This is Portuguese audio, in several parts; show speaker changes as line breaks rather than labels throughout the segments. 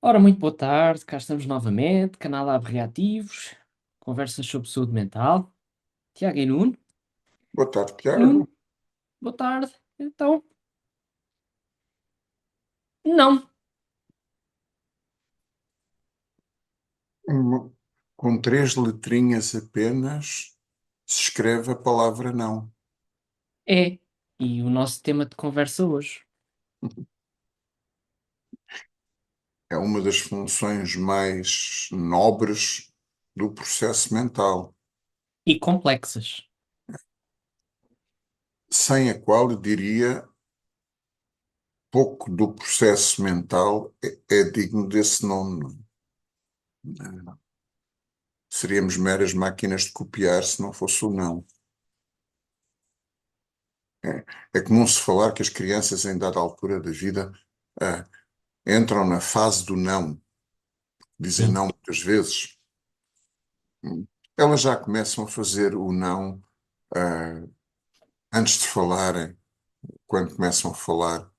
Ora, muito boa tarde, cá estamos novamente, canal Lab Reativos, conversas sobre saúde mental. Tiago e Nuno.
Boa tarde,
Nuno,
Tiago.
boa tarde. Então, não,
Um- Com três letrinhas apenas se escreve a palavra não.
é. E o nosso tema de conversa hoje.
É uma das funções mais nobres do processo mental,
E complexas.
sem a qual eu diria pouco do processo mental é digno desse nome. Seríamos meras máquinas de copiar se não fosse o não. É, é comum se falar que as crianças em dada altura da vida ah, entram na fase do não, dizem
Sim.
não muitas vezes. Elas já começam a fazer o não, ah, antes de falarem, quando começam a falar,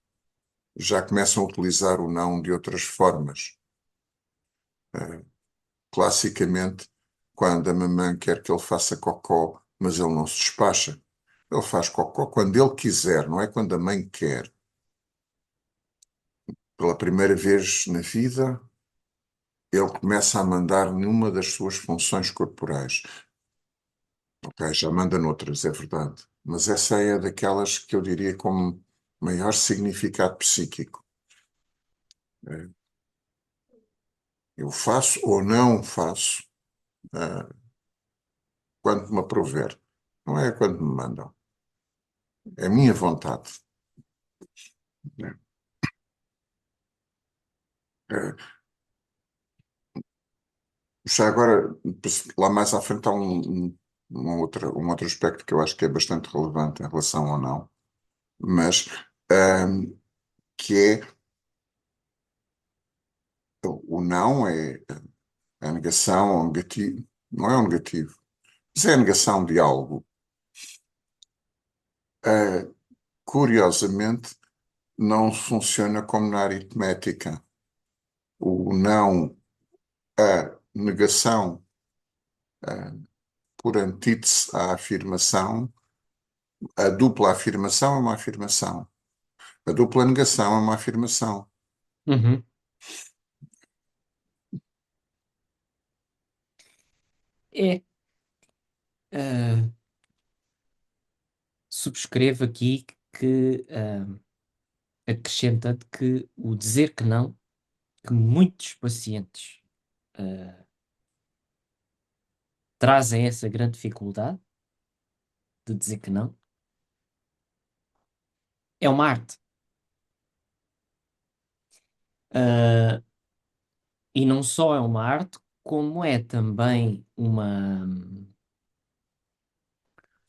já começam a utilizar o não de outras formas. Ah, Classicamente, quando a mamãe quer que ele faça cocó, mas ele não se despacha, ele faz cocó quando ele quiser, não é quando a mãe quer. Pela primeira vez na vida, ele começa a mandar numa das suas funções corporais. Ok, já manda noutras, é verdade. Mas essa é daquelas que eu diria com maior significado psíquico. Eh, Eu faço ou não faço, eh, quando me aprover. Não é quando me mandam. É a minha vontade, né? Eh, Já agora, lá mais à frente há um outro aspecto que eu acho que é bastante relevante em relação ao não, mas que é o não é a negação ou negativo, não é o negativo, mas é a negação de algo. Uh, Curiosamente, não funciona como na aritmética. O não, a negação, por antítese à afirmação, a dupla afirmação é uma afirmação. A dupla negação é uma afirmação.
Uhum. É. ah, Subscrevo aqui que acrescenta que o dizer que não, que muitos pacientes ah, trazem essa grande dificuldade de dizer que não, é uma arte. Ah, e não só é uma arte, como é também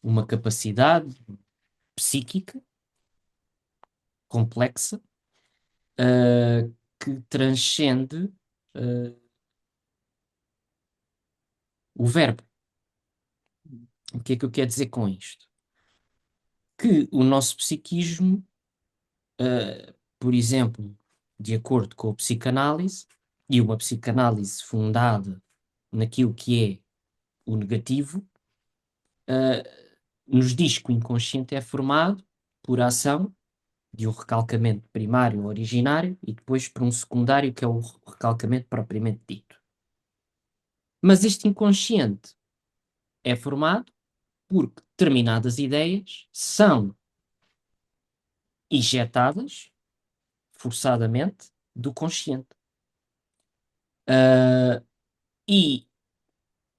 uma capacidade psíquica complexa, que transcende, ah, o verbo. O que é que eu quero dizer com isto? Que o nosso psiquismo, por exemplo, de acordo com a psicanálise, e uma psicanálise fundada naquilo que é o negativo, ah, nos diz que o inconsciente é formado por ação de um recalcamento primário ou originário e depois por um secundário que é o recalcamento propriamente dito. Mas este inconsciente é formado porque determinadas ideias são injetadas forçadamente do consciente. Ah, e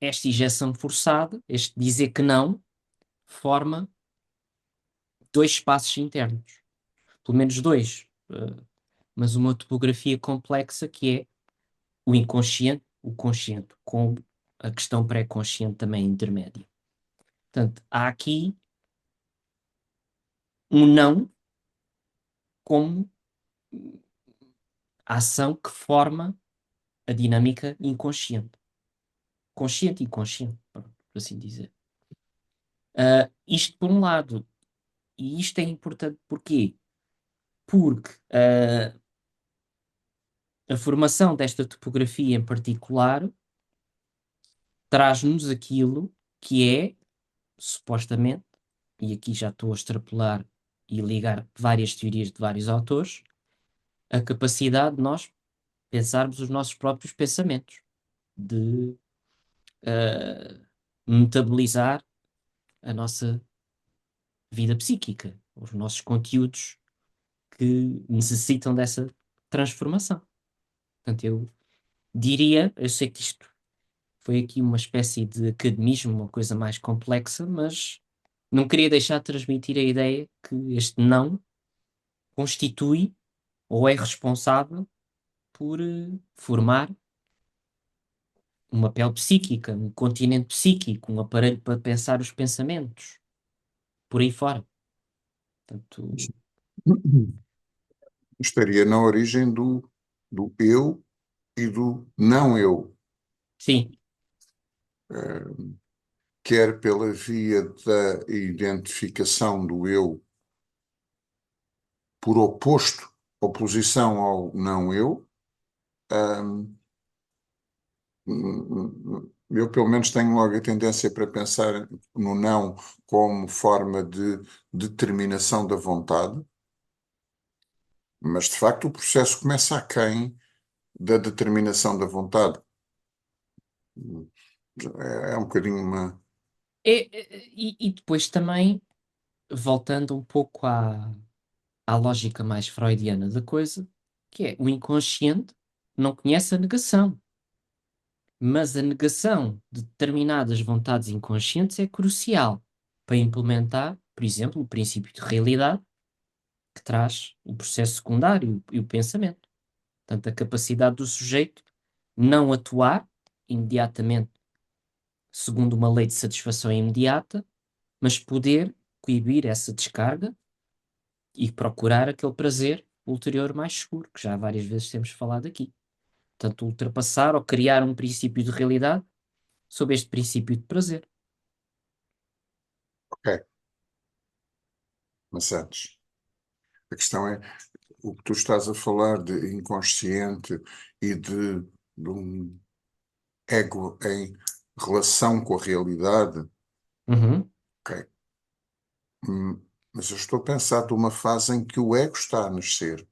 esta injeção forçada, este dizer que não, forma dois espaços internos. Pelo menos dois. Mas uma topografia complexa que é o inconsciente, o consciente, com a questão pré-consciente também intermédia. Portanto, há aqui um não como ação que forma a dinâmica inconsciente. Consciente e inconsciente, por assim dizer. Isto por um lado. E isto é importante porquê? Porque a formação desta topografia em particular traz-nos aquilo que é, supostamente, e aqui já estou a extrapolar e ligar várias teorias de vários autores, a capacidade de nós pensarmos os nossos próprios pensamentos, de uh, metabolizar a nossa vida psíquica, os nossos conteúdos que necessitam dessa transformação. Portanto, eu diria, eu sei que isto foi aqui uma espécie de academismo, uma coisa mais complexa, mas não queria deixar de transmitir a ideia que este não constitui ou é responsável por formar uma pele psíquica, um continente psíquico, um aparelho para pensar os pensamentos, por aí fora. Portanto,
Estaria na origem do eu e do não eu,
sim,
quer pela via da identificação do eu por oposto, oposição ao não eu. Eu, pelo menos, tenho logo a tendência para pensar no não como forma de determinação da vontade, mas de facto o processo começa aquém da determinação da vontade. É um bocadinho uma.
e depois também, voltando um pouco à lógica mais freudiana da coisa, que é o inconsciente não conhece a negação, mas a negação de determinadas vontades inconscientes é crucial para implementar, por exemplo, o princípio de realidade que traz o processo secundário e o pensamento. Portanto, a capacidade do sujeito não atuar imediatamente segundo uma lei de satisfação imediata, mas poder coibir essa descarga e procurar aquele prazer ulterior mais seguro, que já várias vezes temos falado aqui. Portanto, ultrapassar ou criar um princípio de realidade sob este princípio de prazer.
Ok, mas antes. A questão é o que tu estás a falar de inconsciente e de um ego em relação com a realidade.
Uhum,
Ok. Mas eu estou a pensar de uma fase em que o ego está a nascer, em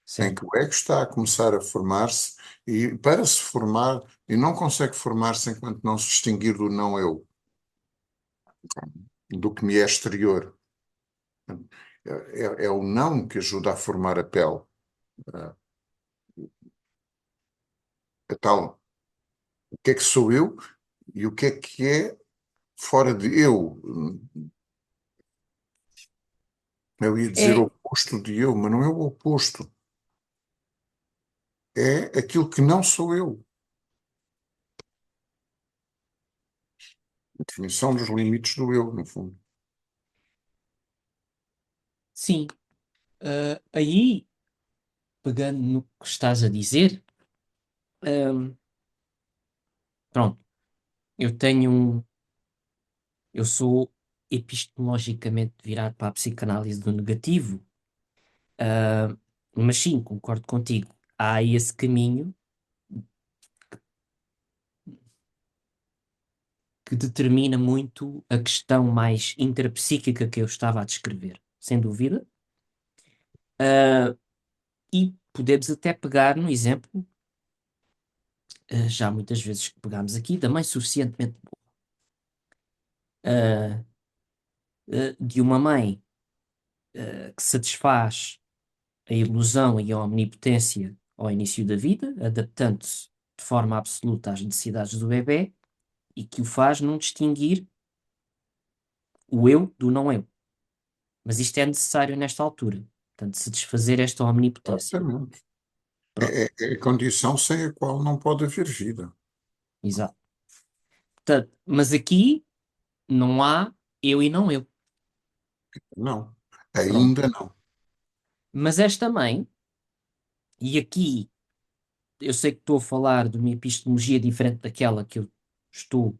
certo.
que o ego está a começar a formar-se e para se formar, e não consegue formar-se enquanto não se distinguir do não eu, do que me é exterior. É o não que ajuda a formar a pele. A tal, o que é que sou eu e o que é fora de eu. Eu ia dizer
É,
oposto de eu, mas não é o oposto. É aquilo que não sou eu. A definição dos limites do eu, no fundo.
sim. Aí, pegando no que estás a dizer, ahm, pronto, eu tenho um. Eu sou epistemologicamente virado para a psicanálise do negativo, ah, mas sim, concordo contigo. Há esse caminho que determina muito a questão mais intrapsíquica que eu estava a descrever, sem dúvida. E podemos até pegar no exemplo, já muitas vezes que pegámos aqui, da mãe suficientemente boa, ah, de uma mãe que satisfaz a ilusão e a omnipotência ao início da vida, adaptando-se de forma absoluta às necessidades do bebé e que o faz não distinguir o eu do não eu. Mas isto é necessário nesta altura. Portanto, se desfazer esta omnipotência.
Exatamente.
Pronto,
É a condição sem a qual não pode haver vida.
exato. Portanto, mas aqui não há eu e não eu.
Não.
Pronto.
Ainda não.
Mas esta mãe, e aqui eu sei que estou a falar de uma epistemologia diferente daquela que eu estou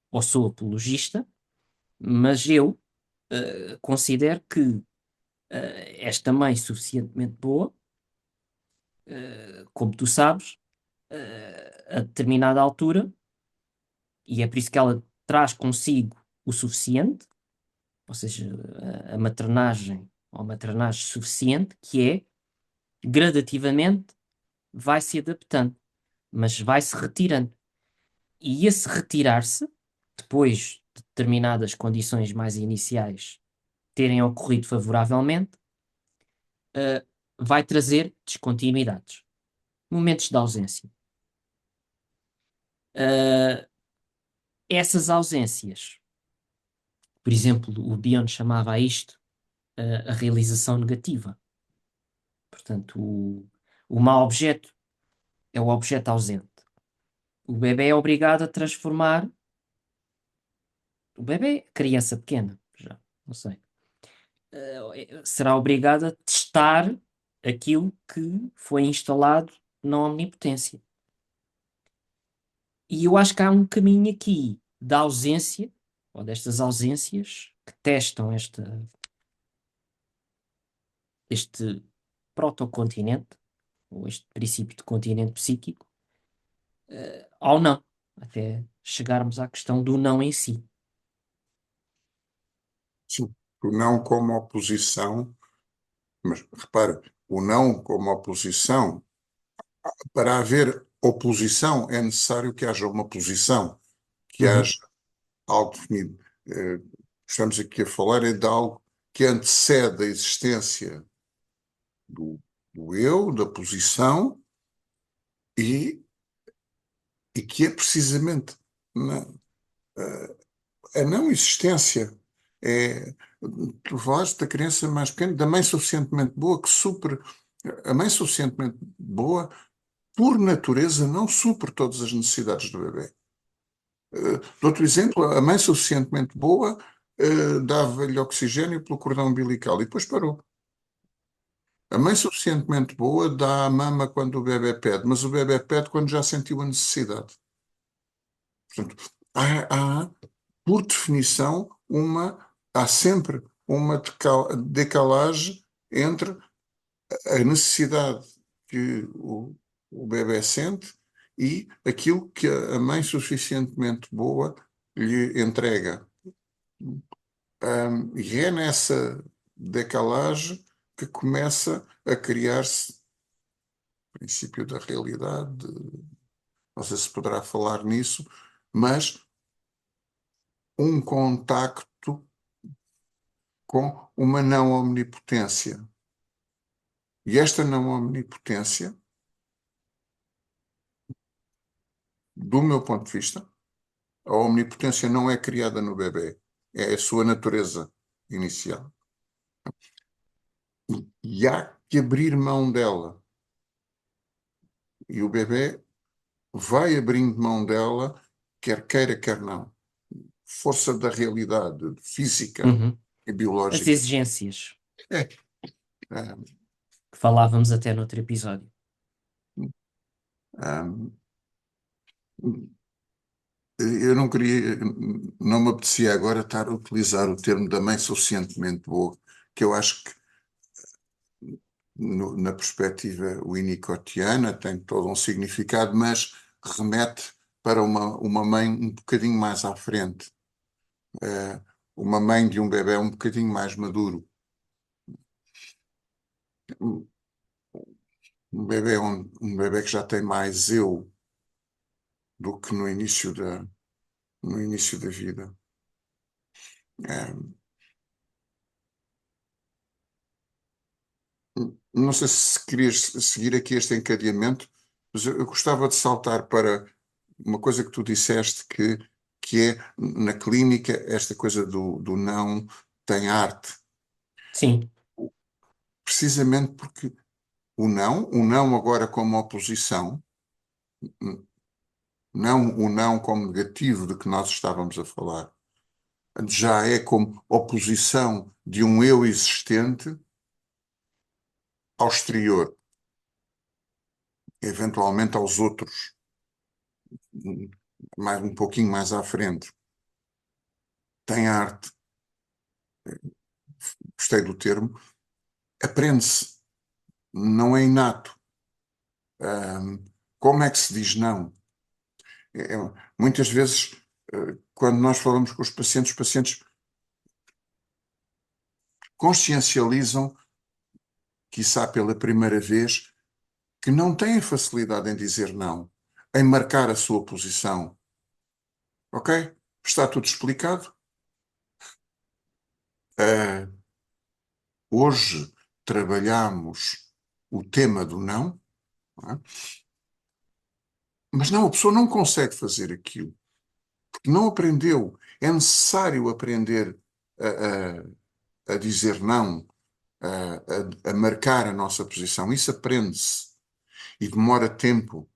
ou sou apologista, mas eu considero que esta mãe suficientemente boa como tu sabes, a determinada altura, e é por isso que ela traz consigo o suficiente, ou seja, a maternagem ou maternagem suficiente, que é gradativamente vai se adaptando, mas vai se retirando. E esse retirar-se, depois de determinadas condições mais iniciais terem ocorrido favoravelmente, eh, vai trazer descontinuidades, momentos de ausência. Eh, Essas ausências, por exemplo, o Bion chamava a isto a realização negativa. Portanto, o mau objeto é o objeto ausente. O bebê é obrigado a transformar. O bebê, criança pequena, já, não sei. Será obrigado a testar aquilo que foi instalado na omnipotência. E eu acho que há um caminho aqui da ausência, ou destas ausências, que testam este protocontinente, ou este princípio de continente psíquico, ao não, até chegarmos à questão do não em si.
Sim. O não como oposição, mas repara, o não como oposição, para haver oposição é necessário que haja uma posição, que
Uhum,
haja algo definido. Eh, Estamos aqui a falar é de algo que antecede a existência do, do eu, da posição, e, e que é precisamente na- a não existência. É, tu falaste da criança mais pequena, da mãe suficientemente boa que supre. A mãe suficientemente boa, por natureza, não supre todas as necessidades do bebê. Dou-te o exemplo, a mãe suficientemente boa dava-lhe oxigênio pelo cordão umbilical e depois parou. A mãe suficientemente boa dá a mama quando o bebê pede, mas o bebê pede quando já sentiu a necessidade. Portanto, há, por definição, há sempre uma decalagem entre a necessidade que o bebê sente e aquilo que a mãe suficientemente boa lhe entrega. E é nessa decalagem que começa a criar-se o princípio da realidade. Não sei se poderá falar nisso, mas um contacto com uma não omnipotência. E esta não omnipotência, do meu ponto de vista, a omnipotência não é criada no bebê, é a sua natureza inicial. E há que abrir mão dela. E o bebê vai abrindo mão dela, quer queira, quer não. Força da realidade física
uhum.
e
As
biológica.
exigências,
É, é,
que falávamos até noutro episódio.
é, eu não queria, não me apetecia agora estar a utilizar o termo da mãe suficientemente boa, que eu acho que na perspectiva winnicottiana tem todo um significado, mas remete para uma mãe um bocadinho mais à frente, eh, uma mãe de um bebé um bocadinho mais maduro. Um bebé que já tem mais eu do que no início da vida. Eh, Não sei se querias seguir aqui este encadeamento, mas eu gostava de saltar para uma coisa que tu disseste que é, na clínica, esta coisa do não tem arte.
Sim.
Precisamente porque o não agora como oposição, não o não como negativo de que nós estávamos a falar, já é como oposição de um eu existente ao exterior, eventualmente aos outros, um pouquinho mais à frente. Tem arte, gostei do termo, aprende-se, não é inato. Ahm, como é que se diz não? Muitas vezes, quando nós falamos com os pacientes consciencializam, quiçá pela primeira vez, que não têm facilidade em dizer não, em marcar a sua posição. Ok? Está tudo explicado. Ah, hoje trabalhamos o tema do não, não é? Mas não, a pessoa não consegue fazer aquilo, porque não aprendeu. É necessário aprender a dizer não, a marcar a nossa posição. Isso aprende-se e demora tempo.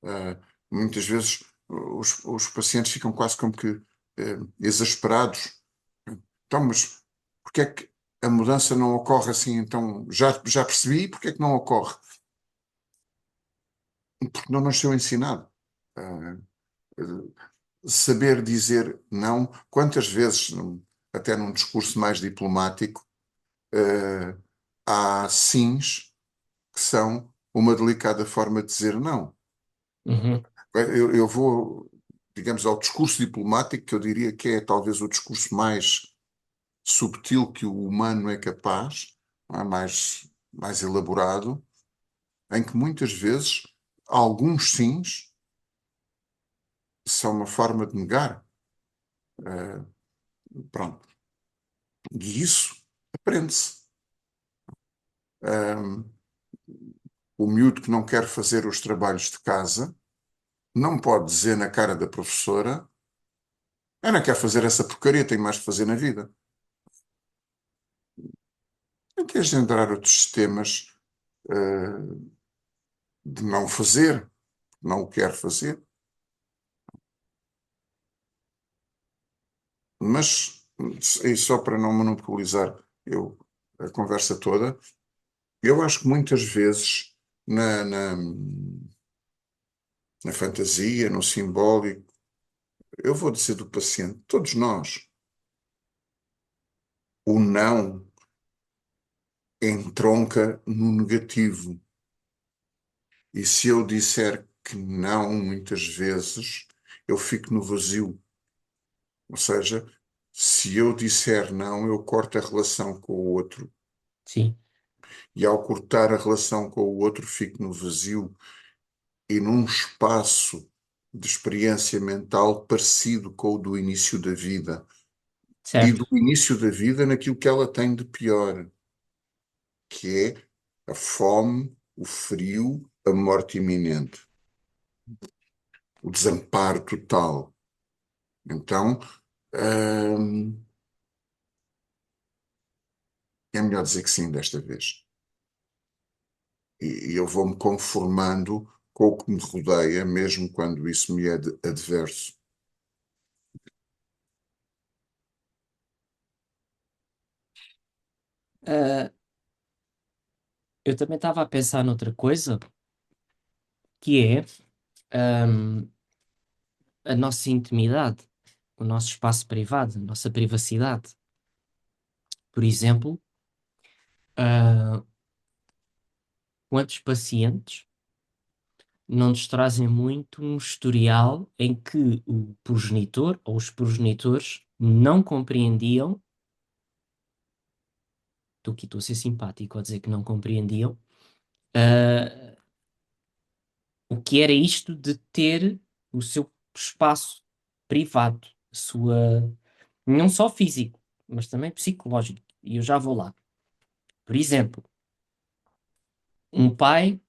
Uh, muitas vezes os pacientes ficam quase como que exasperados. Então, mas porque é que a mudança não ocorre assim? Então, já percebi porque é que não ocorre. Porque não nos foi ensinado. Uh, saber dizer não, quantas vezes, até num discurso mais diplomático, uh, há sims que são uma delicada forma de dizer não.
Uhum.
Eu vou, digamos, ao discurso diplomático, que eu diria que é talvez o discurso mais subtil que o humano é capaz, não é? Mais elaborado, em que muitas vezes alguns sims são uma forma de negar. Uh, pronto. E isso aprende-se. Um, o miúdo que não quer fazer os trabalhos de casa não pode dizer na cara da professora: eu não quero fazer essa porcaria, tenho mais que fazer na vida. Tem que engendrar outros sistemas de não fazer, não o quer fazer. Mas, e só para não monopolizar eu, a conversa toda, eu acho que muitas vezes na, na, na fantasia, no simbólico, eu vou dizer do paciente, todos nós, o não entronca no negativo. E se eu disser que não, muitas vezes, eu fico no vazio. Ou seja, se eu disser não, eu corto a relação com o outro.
Sim,
E ao cortar a relação com o outro, fico no vazio e num espaço de experiência mental parecido com o do início da vida. E
certo.
do início da vida naquilo que ela tem de pior, que é a fome, o frio, a morte iminente, o desamparo total. Então, hum, é melhor dizer que sim desta vez. E eu vou-me conformando com o que me rodeia, mesmo quando isso me é adverso.
Ah, eu também estava a pensar noutra coisa, que é, ahm, a nossa intimidade, o nosso espaço privado, a nossa privacidade. Por exemplo, ah, quantos pacientes não nos trazem muito um historial em que o progenitor ou os progenitores não compreendiam, estou aqui, estou a ser simpático a dizer que não compreendiam, ah, o que era isto de ter o seu espaço privado, a sua, não só físico, mas também psicológico. E eu já vou lá. Por exemplo, um pai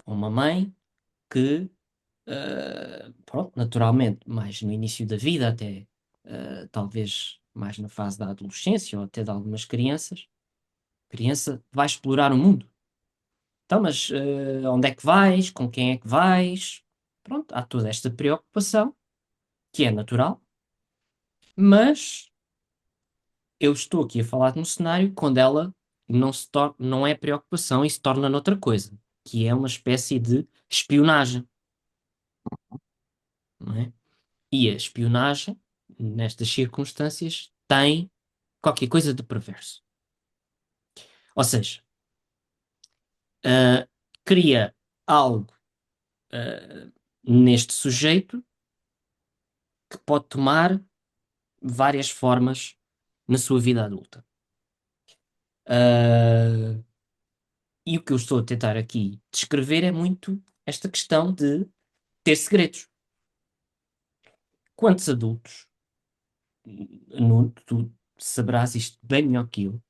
ou uma mãe que, pronto, naturalmente, mais no início da vida, até talvez mais na fase da adolescência ou até de algumas crianças, a criança vai explorar o mundo. Então, mas onde é que vais? Com quem é que vais? Pronto, há toda esta preocupação, que é natural, mas eu estou aqui a falar de um cenário quando ela não é preocupação e se torna noutra coisa, que é uma espécie de espionagem, não é? E a espionagem, nestas circunstâncias, tem qualquer coisa de perverso. Ou seja, ah, cria algo neste sujeito que pode tomar várias formas na sua vida adulta. Uh, e o que eu estou a tentar aqui descrever é muito esta questão de ter segredos. Quantos adultos, Nuno, tu saberás isto bem melhor que eu,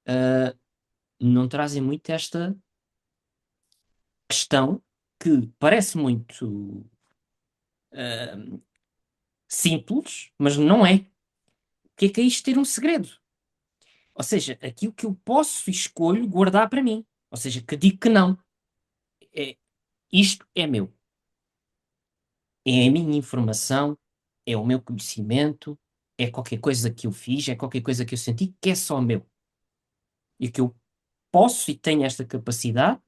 uh, não trazem muito esta questão que parece muito simples, mas não é. O que é isto ter um segredo? Ou seja, aquilo que eu posso e escolho guardar para mim. Ou seja, que digo que não. É, isto é meu. É a minha informação, é o meu conhecimento, é qualquer coisa que eu fiz, é qualquer coisa que eu senti que é só meu. E que eu posso e tenho esta capacidade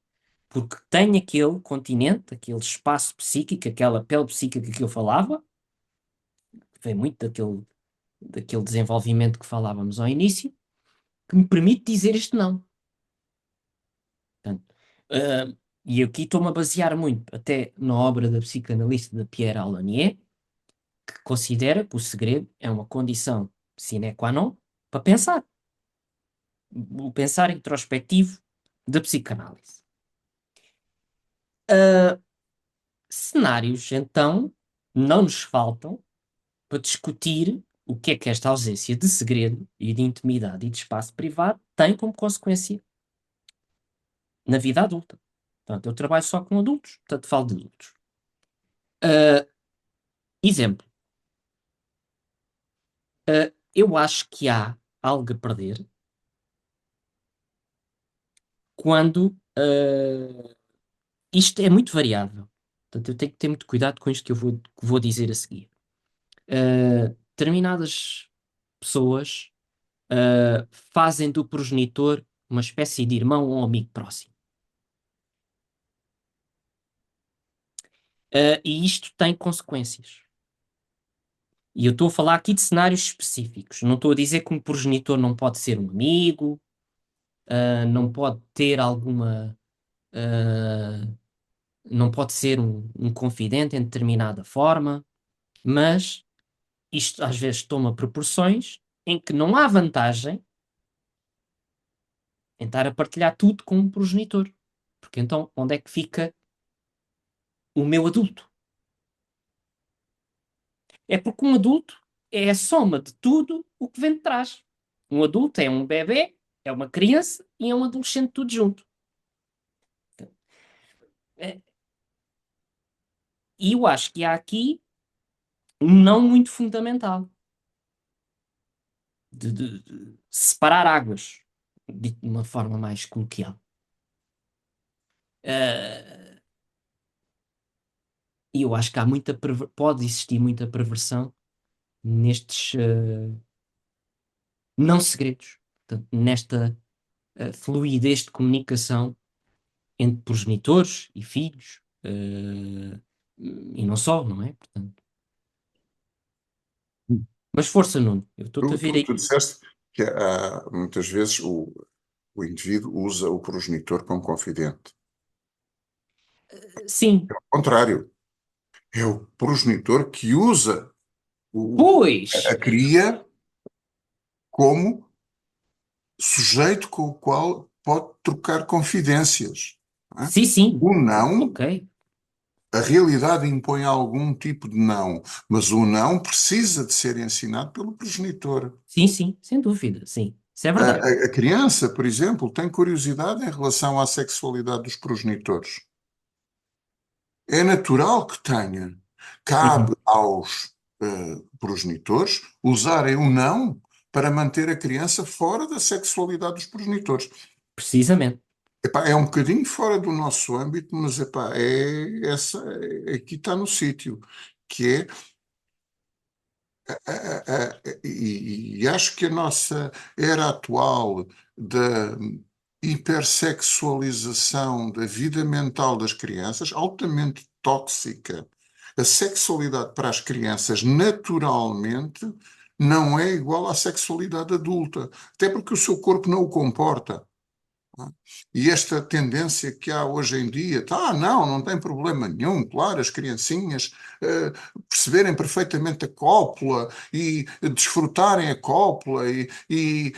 porque tenho aquele continente, aquele espaço psíquico, aquela pele psíquica que eu falava, que vem muito daquele desenvolvimento que falávamos ao início, que me permite dizer este não. Portanto, e aqui estou-me a basear muito até na obra da psicanalista de Pierre Alanier, que considera que o segredo é uma condição sine qua non para pensar. O pensar introspectivo da psicanálise. Cenários, então, não nos faltam para discutir o que é esta ausência de segredo e de intimidade e de espaço privado tem como consequência na vida adulta. Portanto, eu trabalho só com adultos, portanto, falo de adultos. Uh, exemplo. Eu acho que há algo a perder quando isto é muito variável. Portanto, eu tenho que ter muito cuidado com isto que vou dizer a seguir. Determinadas pessoas fazem do progenitor uma espécie de irmão ou amigo próximo. E isto tem consequências. E eu estou a falar aqui de cenários específicos. Não estou a dizer que um progenitor não pode ser um amigo, não pode ter alguma. Não pode ser um confidente em determinada forma, mas isto às vezes toma proporções em que não há vantagem em estar a partilhar tudo com um progenitor. Porque então, onde é que fica o meu adulto? É porque um adulto é a soma de tudo o que vem de trás. Um adulto é um bebê, é uma criança e é um adolescente tudo junto. É, e eu acho que há aqui um não muito fundamental de separar águas, dito de uma forma mais coloquial. E eu acho que há pode existir muita perversão nestes não segredos, portanto, nesta fluidez de comunicação entre progenitores e filhos, e não só, não é? Portanto, mas força, Nuno, eu estou-te a
Tu,
ver
tu,
aí.
tu disseste que muitas vezes o indivíduo usa o progenitor como confidente.
Sim,
Ao contrário, é o progenitor que usa a
pois,
cria como sujeito com o qual pode trocar confidências. Não é?
sim, sim,
O não,
ok.
a realidade impõe algum tipo de não, mas o não precisa de ser ensinado pelo progenitor.
Sim, sim, sem dúvida, sim. Isso é
A,
verdade.
a criança, por exemplo, tem curiosidade em relação à sexualidade dos progenitores. É natural que tenha. Cabe
Uhum.
aos progenitores usarem o não para manter a criança fora da sexualidade dos progenitores.
Precisamente.
Epá, é um bocadinho fora do nosso âmbito, mas epá, aqui está no sítio, que é, e acho que a nossa era atual da hipersexualização da vida mental das crianças, altamente tóxica. A sexualidade para as crianças, naturalmente, não é igual à sexualidade adulta, até porque o seu corpo não o comporta. E esta tendência que há hoje em dia, tá, não, não tem problema nenhum, claro, as criancinhas perceberem perfeitamente a cópula e desfrutarem a cópula e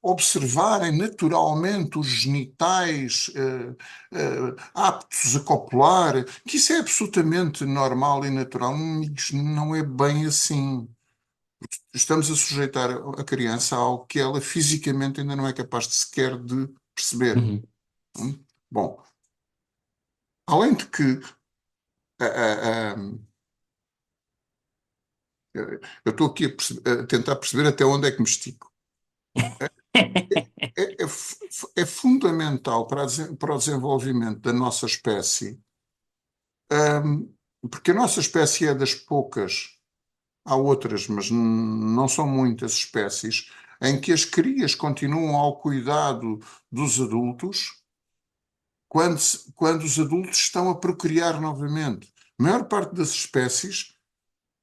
observarem naturalmente os genitais aptos a copular, que isso é absolutamente normal e natural. Amigos, não é bem assim. Estamos a sujeitar a criança a algo que ela fisicamente ainda não é capaz de sequer de perceber.
Uhum.
Bom, além de que ah, ah, eu estou aqui a tentar perceber até onde é que me estico. É fundamental para o desenvolvimento da nossa espécie, porque a nossa espécie é das poucas, há outras, mas não são muitas espécies, em que as crias continuam ao cuidado dos adultos quando os adultos estão a procriar novamente. A maior parte das espécies,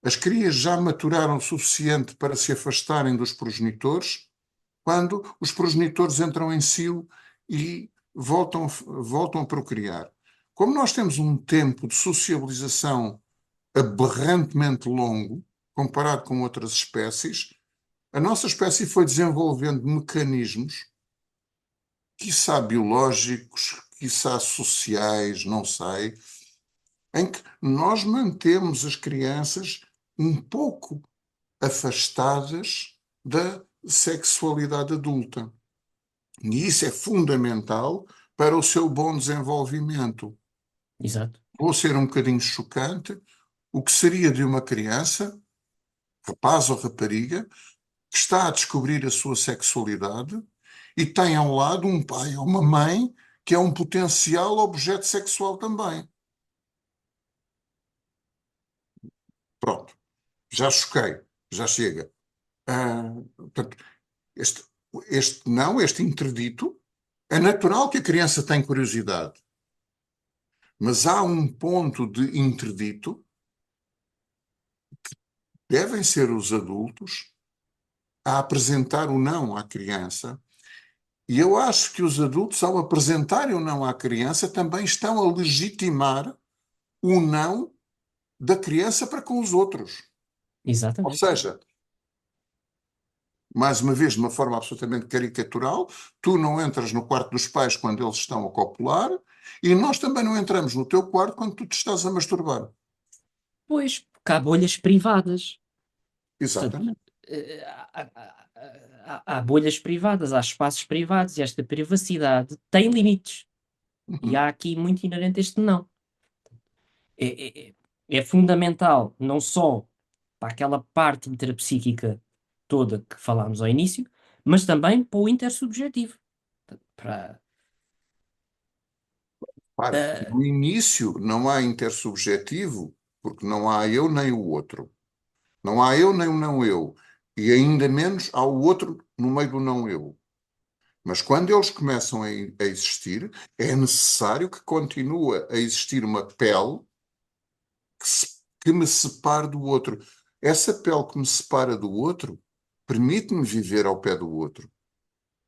as crias já maturaram o suficiente para se afastarem dos progenitores, quando os progenitores entram em cio e voltam a procriar. Como nós temos um tempo de sociabilização aberrantemente longo, comparado com outras espécies, a nossa espécie foi desenvolvendo mecanismos, quiçá biológicos, quiçá sociais, não sei, em que nós mantemos as crianças um pouco afastadas da sexualidade adulta. E isso é fundamental para o seu bom desenvolvimento.
Exato.
Vou ser um bocadinho chocante. O que seria de uma criança, rapaz ou rapariga, que está a descobrir a sua sexualidade e tem ao lado um pai ou uma mãe que é um potencial objeto sexual também? Pronto, já choquei, já chega. Portanto, este, este interdito, é natural que a criança tenha curiosidade, mas há um ponto de interdito, devem ser os adultos a apresentar o não à criança. E eu acho que os adultos, ao apresentarem o não à criança, também estão a legitimar o não da criança para com os outros. Ou
Exatamente.
seja, mais uma vez, de uma forma absolutamente caricatural, tu não entras no quarto dos pais quando eles estão a copular e nós também não entramos no teu quarto quando tu te estás a masturbar.
Pois, porque há bolhas privadas. Portanto,
Exatamente.
há bolhas privadas, há espaços privados e esta privacidade tem limites. E
Uhum.
há aqui muito inerente este não. É, é- é fundamental não só para aquela parte interpsíquica toda que falámos ao início, mas também para o intersubjetivo. Para,
Claro,
ah,
no início não há intersubjetivo, porque não há eu nem o outro. Não há eu nem o não eu. E ainda menos há o outro no meio do não eu. Mas quando eles começam a existir, é necessário que continue a existir uma pele que me separe do outro. Essa pele que me separa do outro permite-me viver ao pé do outro.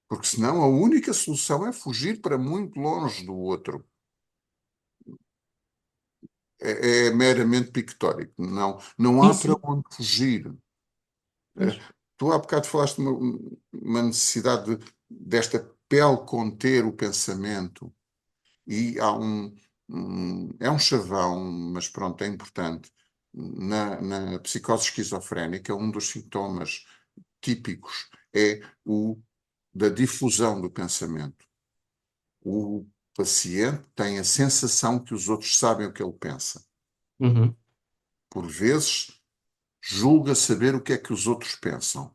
Porque senão a única solução é fugir para muito longe do outro. É meramente pictórico. Não, não
sim,
há para
sim.
onde fugir.
Pois.
Tu há bocado falaste de uma necessidade desta pele conter o pensamento. E há é um chavão, mas pronto, é importante. Na psicose esquizofrénica, um dos sintomas típicos é o da difusão do pensamento. O paciente tem a sensação que os outros sabem o que ele pensa.
Uhum.
Por vezes, julga saber o que é que os outros pensam.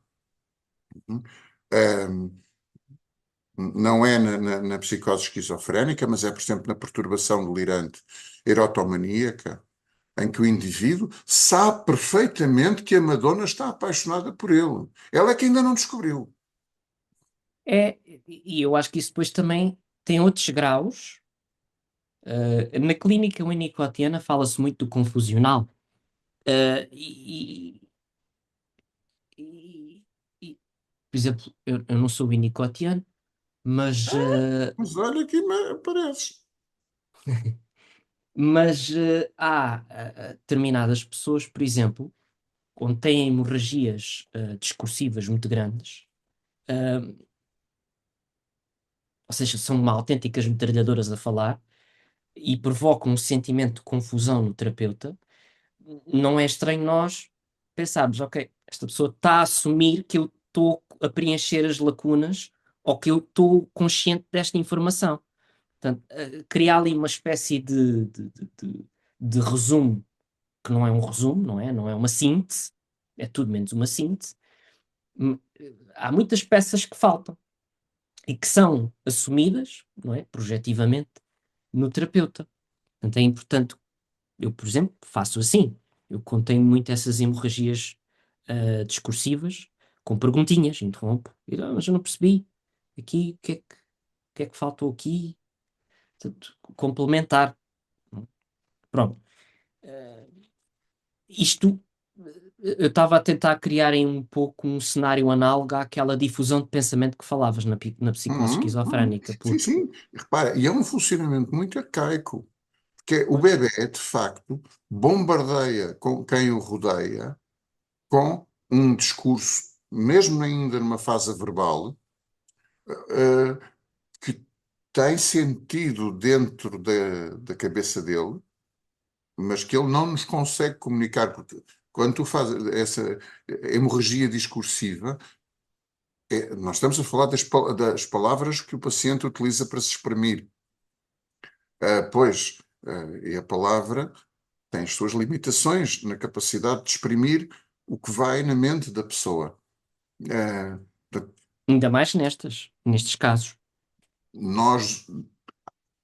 Ahm, não é na psicose esquizofrénica, mas é, por exemplo, na perturbação delirante erotomaníaca, em que o indivíduo sabe perfeitamente que a Madonna está apaixonada por ele. Ela é que ainda não descobriu.
E eu acho que isso depois também tem outros graus. Na clínica winnicottiana fala-se muito do confusional. Uh, e, e- e- por exemplo, eu não sou winnicottiano, Mas,
Mas olha que apareces.
há determinadas pessoas, por exemplo, quando têm hemorragias discursivas muito grandes, ah, ou seja, são uma autênticas metralhadoras a falar e provocam um sentimento de confusão no terapeuta. Não é estranho nós pensarmos, ok, esta pessoa está a assumir que eu estou a preencher as lacunas ou que eu estou consciente desta informação. Portanto, criar ali uma espécie de resumo, que não é um resumo, não é? Não é uma síntese, é tudo menos uma síntese. Há muitas peças que faltam e que são assumidas, não é? Projetivamente, no terapeuta. Portanto, é importante. Eu, por exemplo, faço assim. Eu contenho muito essas hemorragias discursivas com perguntinhas, interrompo. Mas eu não percebi. Aqui, o que é que faltou aqui? Portanto, complementar. Pronto. Eh, isto, eu estava a tentar criar em um pouco um cenário análogo àquela difusão de pensamento que falavas na psicose
Uhum, uhum.
esquizofrénica,
Sim,
porque,
sim. Repara, e é um funcionamento muito arcaico. Porque o
pois,
bebé, de facto, bombardeia com quem o rodeia com um discurso, mesmo ainda numa fase verbal, eh, que tem sentido dentro da cabeça dele, mas que ele não nos consegue comunicar, porque quando tu fazes essa hemorragia discursiva, nós estamos a falar das palavras que o paciente utiliza para se exprimir. Pois, e a palavra tem as suas limitações na capacidade de exprimir o que vai na mente da pessoa. Eh,
ainda mais nestes casos.
Nós,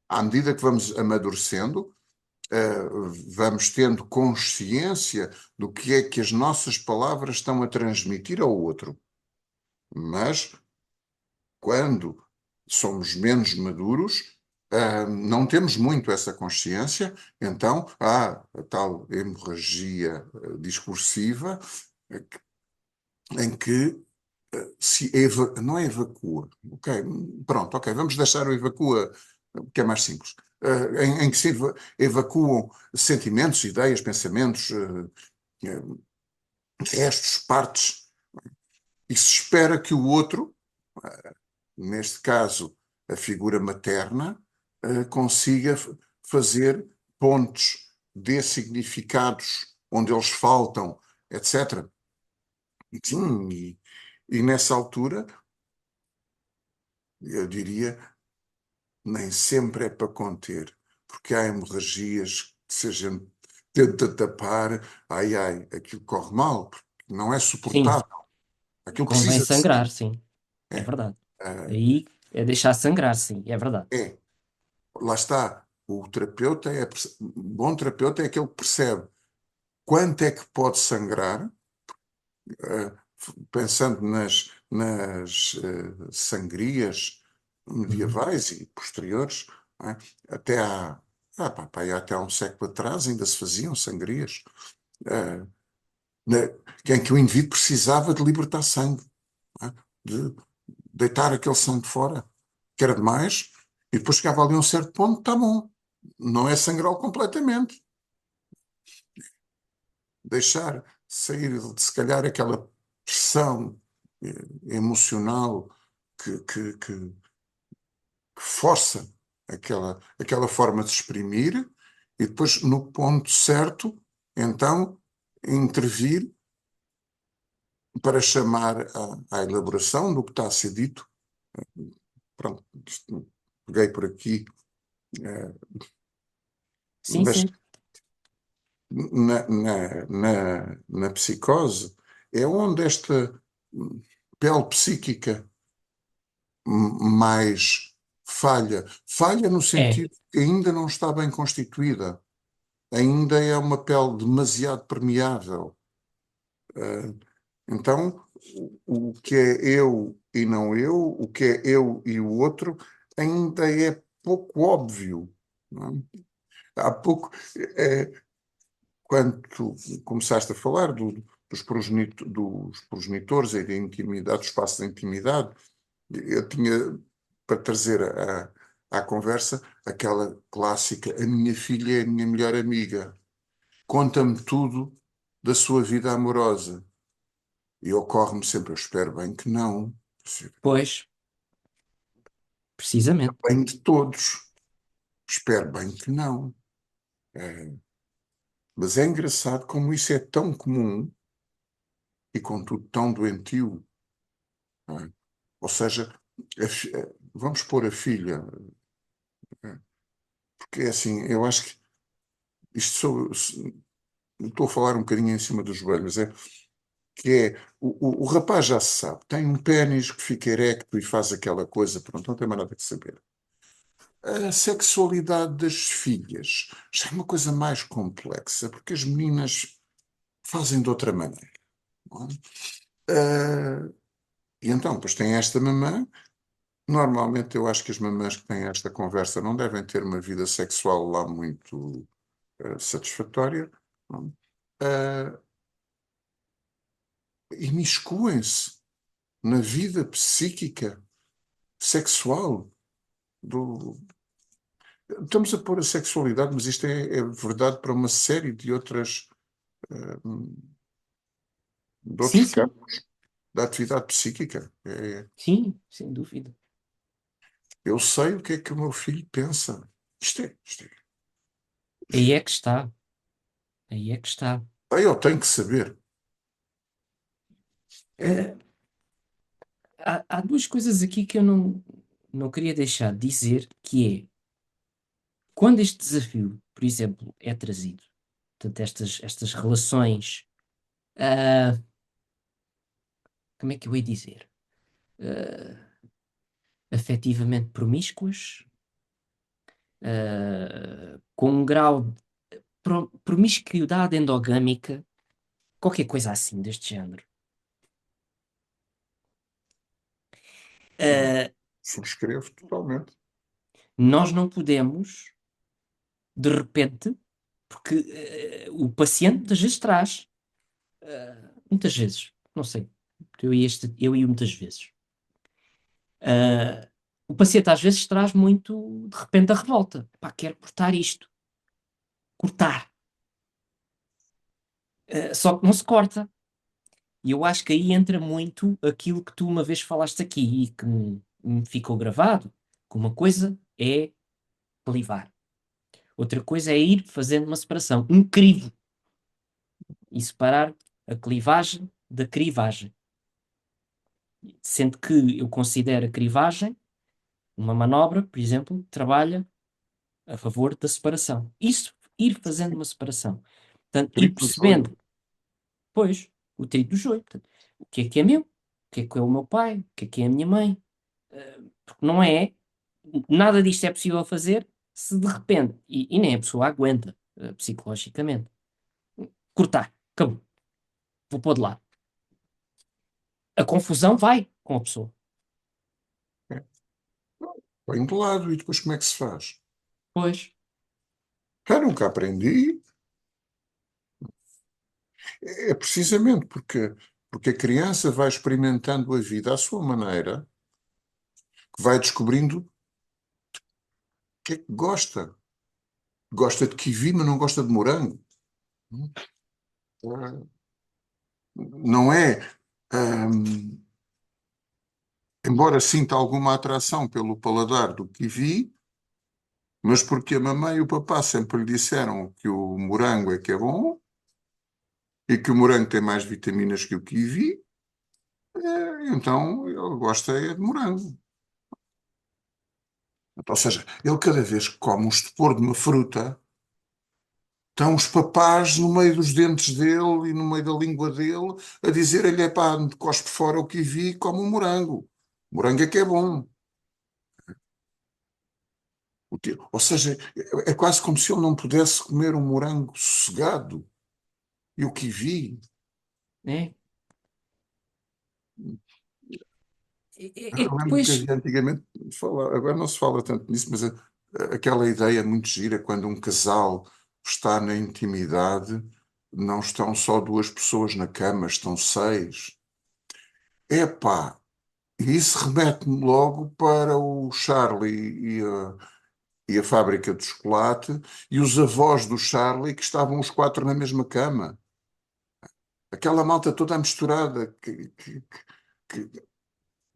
à medida que vamos amadurecendo, eh, vamos tendo consciência do que é que as nossas palavras estão a transmitir ao outro. Mas, quando somos menos maduros, não temos muito essa consciência, então há a tal hemorragia discursiva eh, em que não é evacua, ok, pronto, ok, vamos deixar o evacua, que é mais simples, em que se evacuam sentimentos, ideias, pensamentos, restos, partes, e se espera que o outro, neste caso a figura materna, consiga fazer pontes de significados onde eles faltam, etc. Sim, e nessa altura, eu diria, nem sempre é para conter, porque há hemorragias que se a gente tenta tapar, ai ai, aquilo corre mal, porque não é
Sim,
suportável, aquilo
convém
precisa de
sangrar,
sair.
sim, é
É,
verdade.
ah,
Aí é deixar sangrar, sim, é verdade.
é, lá está. O terapeuta bom terapeuta é aquele que percebe quanto é que pode sangrar, pensando nas sangrias
Uhum.
medievais e posteriores, não é? Até até há um século atrás ainda se faziam sangrias, eh, na- em que o indivíduo precisava de libertar sangue, não é? De deitar aquele sangue fora, que era demais, e depois chegava ali a um certo ponto, está bom, não é sangrá-lo completamente, deixar sair, se calhar, aquela pressão emocional que força aquela forma de exprimir, e depois, no ponto certo, então, intervir para chamar à elaboração do que está a ser dito. Pronto, peguei por aqui, eh,
Sim,
mas
sim,
na psicose é onde esta pele psíquica mais falha. Falha no
é.
sentido que ainda não está bem constituída. Ainda é uma pele demasiado permeável. Eh, Então, o que é eu e não eu, o que é eu e o outro, ainda é pouco óbvio. Não é? Há pouco, eh, quando tu começaste a falar dos progenitores e da intimidade, do espaço da intimidade, eu tinha para trazer à conversa aquela clássica: a minha filha é a minha melhor amiga, conta-me tudo da sua vida amorosa. E ocorre-me sempre, eu espero bem que não.
Pois, precisamente.
Bem de todos. Espero bem que não. É, mas é engraçado como isso é tão comum e, contudo, tão doentio. Não é? Ou seja, vamos pôr a filha, porque é assim, eu acho que isto estou a falar um bocadinho em cima dos joelhos, que é o rapaz já se sabe, tem um pénis que fica erecto e faz aquela coisa, pronto, não tem mais nada que saber. A sexualidade das filhas já é uma coisa mais complexa, porque as meninas fazem de outra maneira. Não é? E então, depois tem esta mamã. Normalmente, eu acho que as mamãs que têm esta conversa não devem ter uma vida sexual lá muito satisfatória. Não é? Imiscuem-se na vida psíquica, sexual do. Estamos a pôr a sexualidade, mas isto é verdade para uma série de de
Sim,
outros
sim,
campos da atividade psíquica.
sim, sem dúvida.
Eu sei o que é que o meu filho pensa. Isto é.
Aí é que está. Aí é que está.
Eu tenho que saber. É,
Eh, há duas coisas aqui que eu não queria deixar de dizer, que é, quando este desafio, por exemplo, é trazido, portanto, estas relações, ah, como é que eu ia dizer? Ah, afetivamente promíscuas, com um grau de promiscuidade endogâmica, qualquer coisa assim deste género. Ah,
subscrevo totalmente.
nós não podemos, de repente, porque o paciente muitas vezes traz, muitas vezes, não sei, eu e muitas vezes. O paciente às vezes traz muito, de repente, a revolta. Pá, quero cortar isto. Cortar. Só que não se corta. E eu acho que aí entra muito aquilo que tu uma vez falaste aqui e que me ficou gravado, que uma coisa é clivar. Outra coisa é ir fazendo uma separação, um crivo, e separar a clivagem da crivagem. Sendo que eu considero a crivagem uma manobra, por exemplo, que trabalha a favor da separação. Isso, ir fazendo uma separação. Portanto, ir
Trigo no joio.
percebendo, pois, o trigo do joio. Portanto, o que é meu? O que é o meu pai? O que é a minha mãe? Porque não é, nada disto é possível fazer se de repente, e nem a pessoa aguenta, psicologicamente, cortar, acabou, vou pôr de lado. A confusão vai com a pessoa.
É. Põe de lado e depois como é que se faz?
Pois,
Eu nunca aprendi. É precisamente porque a criança vai experimentando a vida à sua maneira, que vai descobrindo o que é que gosta. Gosta de kiwi, mas não gosta de morango. Não é, hum, embora sinta alguma atração pelo paladar do kiwi, mas porque a mamãe e o papá sempre lhe disseram que o morango é que é bom e que o morango tem mais vitaminas que o kiwi, então ele gosta é de morango. Ou seja, ele cada vez que come um estupor de uma fruta, estão os papás no meio dos dentes dele e no meio da língua dele a dizer-lhe, pá, cospe fora o kiwi e come o morango. O morango é que é bom. Ou seja, é quase como se ele não pudesse comer um morango sossegado. E o kiwi.
né? É
Eu
que
lembro que
depois,
havia antigamente, agora não se fala tanto nisso, mas aquela ideia muito gira, quando um casal está na intimidade, não estão só duas pessoas na cama, estão seis. Epá, E isso remete-me logo para o Charlie e a fábrica de chocolate e os avós do Charlie que estavam os quatro na mesma cama. Aquela malta toda misturada.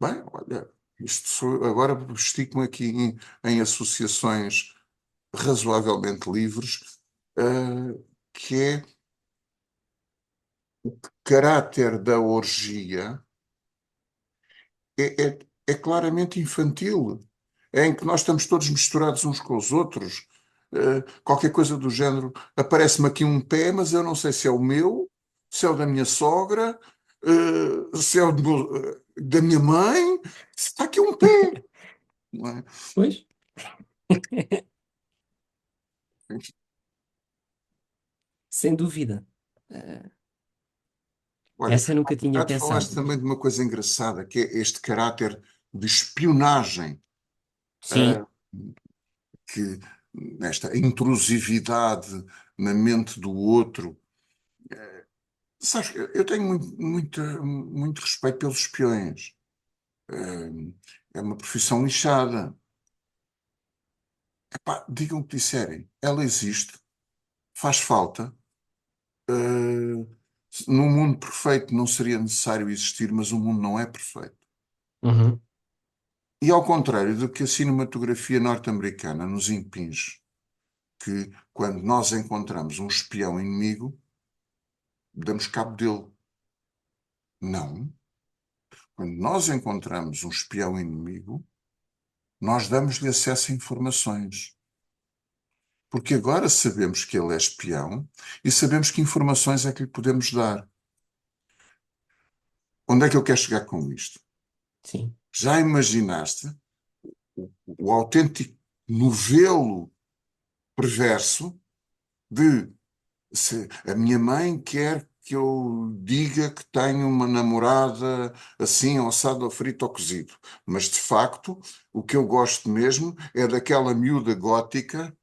Bem, olha, agora estico-me aqui em associações razoavelmente livres, que é o caráter da orgia é claramente infantil, é em que nós estamos todos misturados uns com os outros. Qualquer coisa do género, aparece-me aqui um pé, mas eu não sei se é o meu, se é o da minha sogra, se é o da minha mãe, se está aqui um pé. Não é?
Pois, sem dúvida. Eh,
Olha,
Essa eu nunca
há
tinha
bocado
pensado,
falaste também
mas
de uma coisa engraçada, que é este caráter de espionagem,
sim,
ah, que nesta intrusividade na mente do outro. Sabes, eu tenho muito respeito pelos espiões. É uma profissão lixada. Epá, digam o que disserem. Ela existe, faz falta. Ah, num mundo perfeito não seria necessário existir, mas o mundo não é perfeito.
uhum,
E ao contrário do que a cinematografia norte-americana nos impinge, que quando nós encontramos um espião inimigo, damos cabo dele. Não. Quando nós encontramos um espião inimigo, nós damos-lhe acesso a informações. Porque agora sabemos que ele é espião e sabemos que informações é que lhe podemos dar. Onde é que eu quero chegar com isto?
sim,
Já imaginaste o autêntico novelo perverso de se a minha mãe quer que eu diga que tenho uma namorada assim, assado, ou frito ou cozido. Mas, de facto, o que eu gosto mesmo é daquela miúda gótica,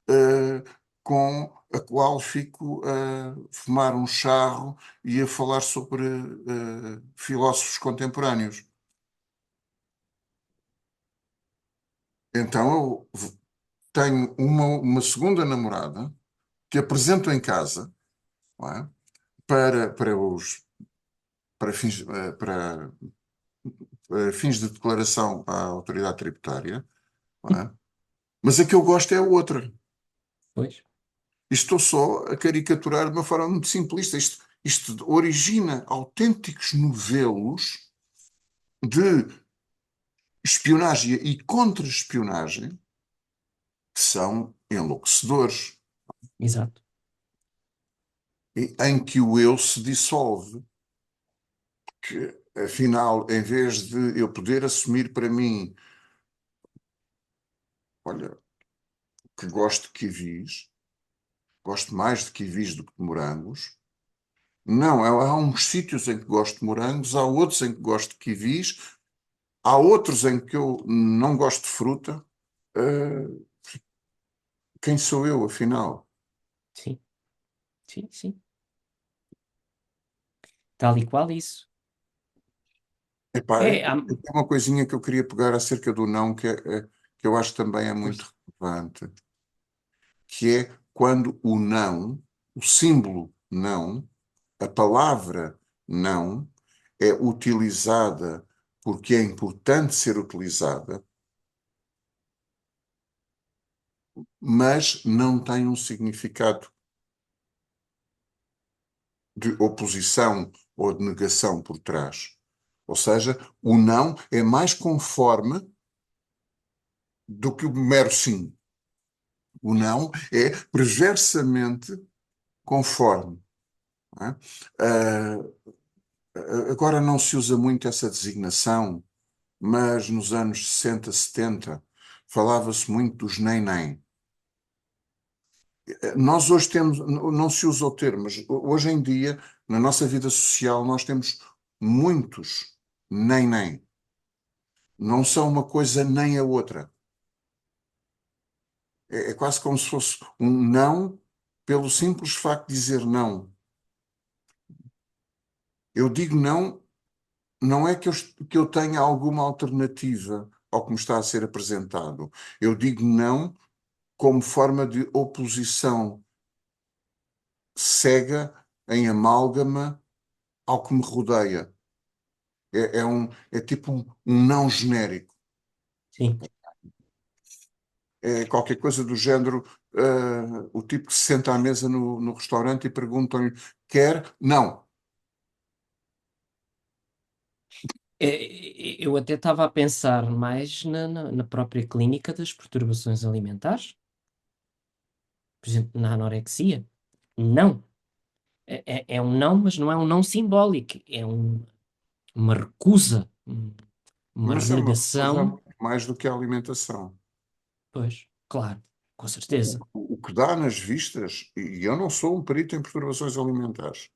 eh, com a qual fico a fumar um charro e a falar sobre, filósofos contemporâneos. Então, eu tenho uma segunda namorada que apresento em casa, não é? Para fins, fins de declaração à autoridade tributária, não é? Mas a que eu gosto é a outra.
pois,
E estou só a caricaturar de uma forma muito simplista. Isto origina autênticos novelos de espionagem e contra-espionagem que são enlouquecedores,
exato,
e em que o eu se dissolve. Que, afinal, em vez de eu poder assumir para mim, olha, que gosto de quivis, gosto mais de quivis do que de morangos. Não, há uns sítios em que gosto de morangos, há outros em que gosto de quivis, há outros em que eu não gosto de fruta. Uh, quem sou eu, afinal?
sim, sim, sim. Tal e qual isso.
Epá,
É,
tem uma coisinha que eu queria pegar acerca do não, que eu acho que também é
força.
muito relevante, que é quando o não, o símbolo não, a palavra não, é utilizada porque é importante ser utilizada, mas não tem um significado de oposição ou de negação por trás. Ou seja, o não é mais conforme do que o mero sim. O não é perversamente conforme. Não é? Agora não se usa muito essa designação, mas nos anos 60, 70 falava-se muito dos nem-nem. Nós hoje temos, não se usa o termo, mas hoje em dia, na nossa vida social, nós temos muitos nem-nem. Não são uma coisa nem a outra. É quase como se fosse um não pelo simples facto de dizer não. Eu digo não não é que eu tenha alguma alternativa ao que me está a ser apresentado. Eu digo não como forma de oposição cega, em amálgama ao que me rodeia. É tipo um não genérico.
Sim.
É qualquer coisa do género, o tipo que se senta à mesa no restaurante e perguntam-lhe, quer? Não.
Eu até estava a pensar mais na própria clínica das perturbações alimentares, por exemplo, na anorexia. Não. É um não, mas não é um não simbólico, uma recusa, uma
Mas é uma recusa
renegação.
muito mais do que a alimentação.
Pois, claro, com certeza.
O que dá nas vistas, e eu não sou um perito em perturbações alimentares,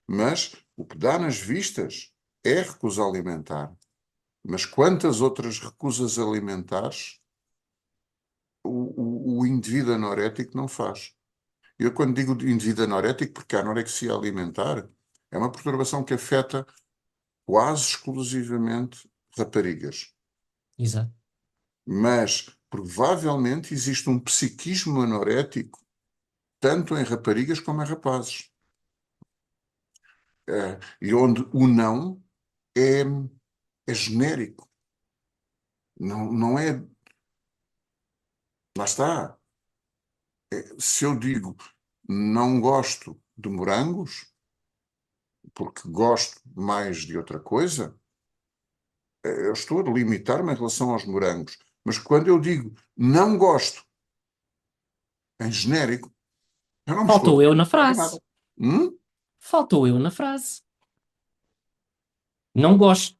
mas o que dá nas vistas é recusa alimentar. Mas quantas outras recusas alimentares o indivíduo anorético não faz? Eu, quando digo de indivíduo anorético, porque a anorexia alimentar é uma perturbação que afeta quase exclusivamente raparigas.
Exato.
Mas provavelmente existe um psiquismo anorético tanto em raparigas como em rapazes. E onde o não é, é genérico. Não, não é. Lá está. Se eu digo não gosto de morangos, porque gosto mais de outra coisa, eu estou a limitar-me em relação aos morangos. Mas quando eu digo não gosto em genérico, eu não me estou a
Faltou eu na
limitar a
frase.
nada. Hum?
Faltou eu na frase. Não gosto.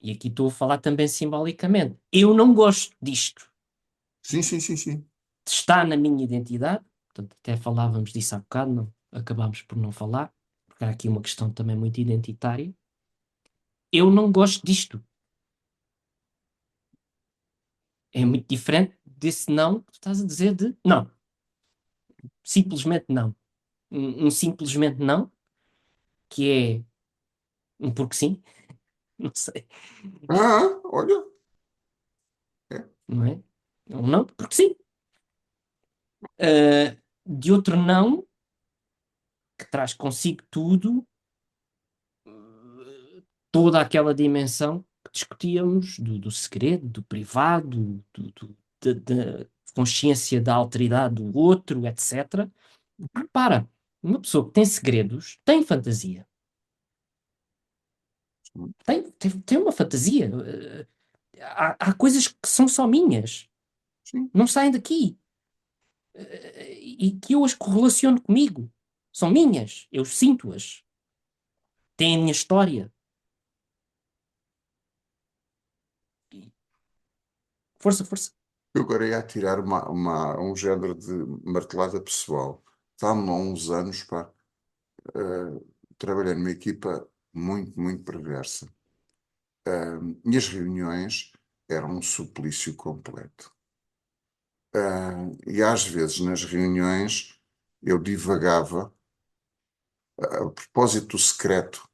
E aqui estou a falar também simbolicamente. Eu não gosto disto.
Sim, sim, sim, sim.
Está na minha identidade. Portanto, até falávamos disso há bocado, não, acabámos por não falar, porque há aqui uma questão também muito identitária. Eu não gosto disto. É muito diferente desse não que tu estás a dizer de não. Simplesmente não. Um simplesmente não, que é um porque sim, não sei,
Olha, é,
não é? Um não porque sim. Ah, de outro não, que traz consigo tudo, toda aquela dimensão que discutíamos do segredo, do privado, da consciência da alteridade do outro, etc. Repara, uma pessoa que tem segredos tem fantasia. Tem uma fantasia. Há coisas que são só minhas,
sim.
não saem daqui. E que eu as correlaciono comigo. São minhas, eu sinto-as. Têm a minha história. Força, força.
Eu agora ia tirar um género de martelada pessoal. Estava há uns anos, pá, trabalhei numa equipa muito, muito perversa. E as reuniões eram um suplício completo. E às vezes nas reuniões eu divagava, a propósito do secreto,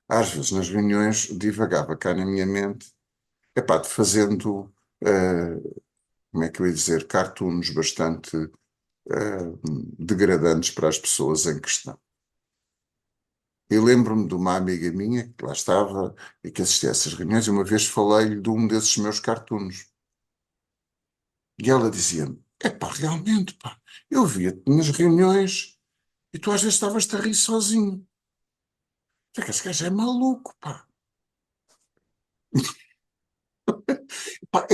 às vezes nas reuniões divagava cá na minha mente, epá, fazendo, como é que eu ia dizer, cartoons bastante degradantes para as pessoas em questão. Eu lembro-me de uma amiga minha que lá estava e que assistia a essas reuniões, e uma vez falei-lhe de um desses meus cartoons. E ela dizia-me: epá, realmente, pá, eu via-te nas reuniões e tu às vezes estavas-te a rir sozinho. É que esse gajo é maluco, pá. Pá,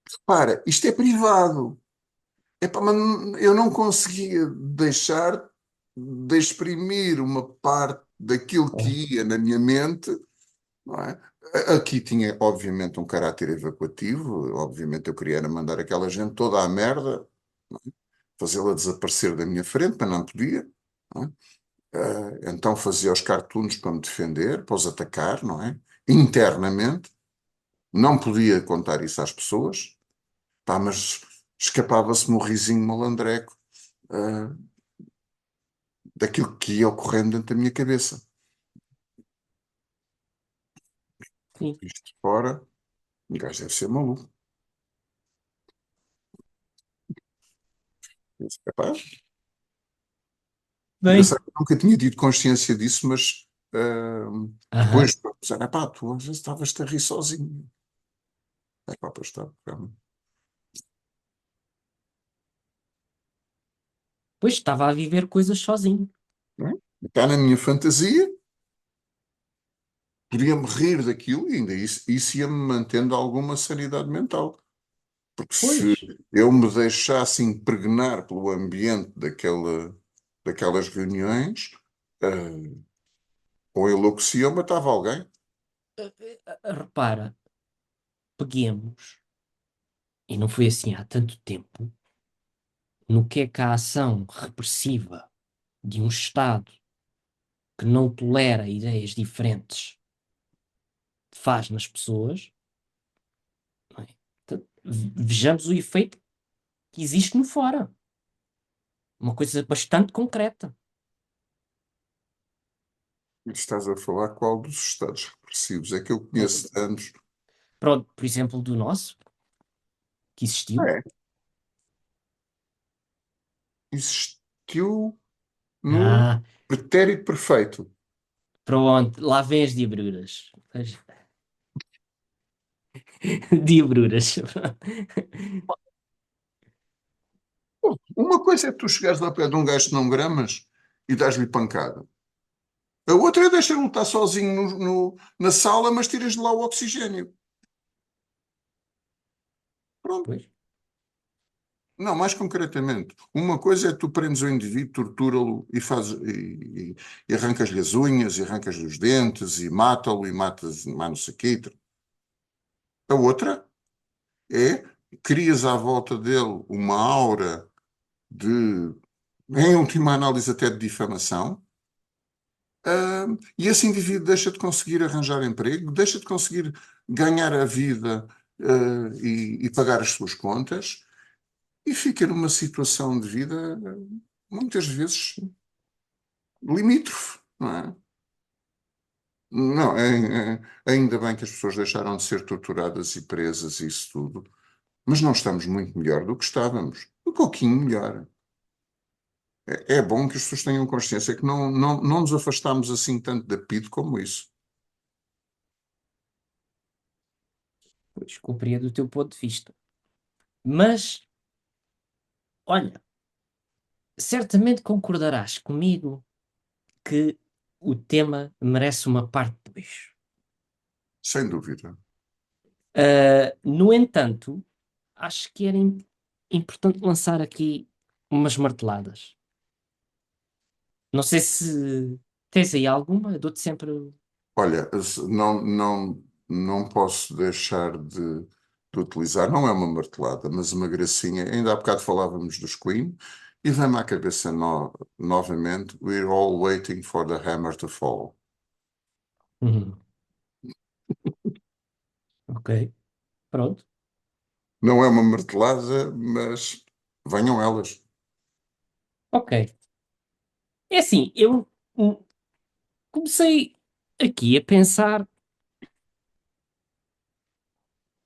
repara, isto é privado. Epá, mas eu não conseguia deixar de exprimir uma parte daquilo
Claro.
que ia na minha mente, não é? Aqui tinha, obviamente, um caráter evacuativo. Obviamente, eu queria era mandar aquela gente toda à merda, fazê-la desaparecer da minha frente, mas não podia. Não é? Então fazia os cartoons para me defender, para os atacar, não é? Internamente. Não podia contar isso às pessoas, pá, mas escapava-se-me o risinho malandreco, ah, daquilo que ia ocorrendo dentro da minha cabeça.
Sim.
Isto de fora, o gajo deve ser maluco. Eu disse, "Epá,
Bem.
engraçado, eu nunca tinha tido consciência disso, mas
Aham.
depois, pensar, epá, tu às vezes estavas-te a rir sozinho. Epá, pois está, realmente.
Pois estava a viver coisas sozinho.
Não é? Está na minha fantasia, podia-me rir daquilo e ainda isso ia-me mantendo alguma sanidade mental. Porque se
Pois.
eu me deixasse impregnar pelo ambiente daquelas reuniões, eh, ou enlouquecia ou matava alguém.
Repara, peguemos, e não foi assim há tanto tempo, no que a ação repressiva de um Estado que não tolera ideias diferentes faz nas pessoas, não é? Portanto, vejamos o efeito que existe no fora. Uma coisa bastante concreta.
Estás a falar qual dos estados repressivos? É que eu
Eh,
conheço tantos.
Pronto, por exemplo, do nosso, que existiu.
É, existiu no
Ah,
pretérito perfeito.
pronto, lá vem as diabruras. Diabruras.
Bom, uma coisa é tu chegares ao pé de um gajo que não gramas e dás-lhe pancada. A outra é deixar-lo estar sozinho na sala, mas tiras de lá o oxigênio. Pronto.
Pois,
Não, mais concretamente, uma coisa é tu prendes o indivíduo, tortura-lo e arrancas-lhe as unhas, e arrancas-lhe os dentes, e mata-lo, e matas, mais não sei o quê. A outra é crias à volta dele uma aura de, em última análise, até de difamação, e esse indivíduo deixa de conseguir arranjar emprego, deixa de conseguir ganhar a vida, e pagar as suas contas, e fica numa situação de vida, muitas vezes, limítrofe, não é? Não, ainda bem que as pessoas deixaram de ser torturadas e presas e isso tudo, mas não estamos muito melhor do que estávamos. Um pouquinho melhor. É bom que as pessoas tenham consciência que não nos afastamos assim tanto da PIDE como isso.
pois, compreendo o teu ponto de vista. Mas, olha, certamente concordarás comigo que o tema merece uma parte 2.
Sem dúvida.
No entanto, acho que era importante lançar aqui umas marteladas. Não sei se tens aí alguma, eu dou-te sempre.
Olha, não posso deixar de utilizar, não é uma martelada, mas uma gracinha. Ainda há bocado falávamos dos Queen e vem-me à cabeça novamente: We're all waiting for the hammer to fall.
Uhum. Ok, pronto.
Não é uma martelada, mas venham elas.
Ok. É assim, eu comecei aqui a pensar.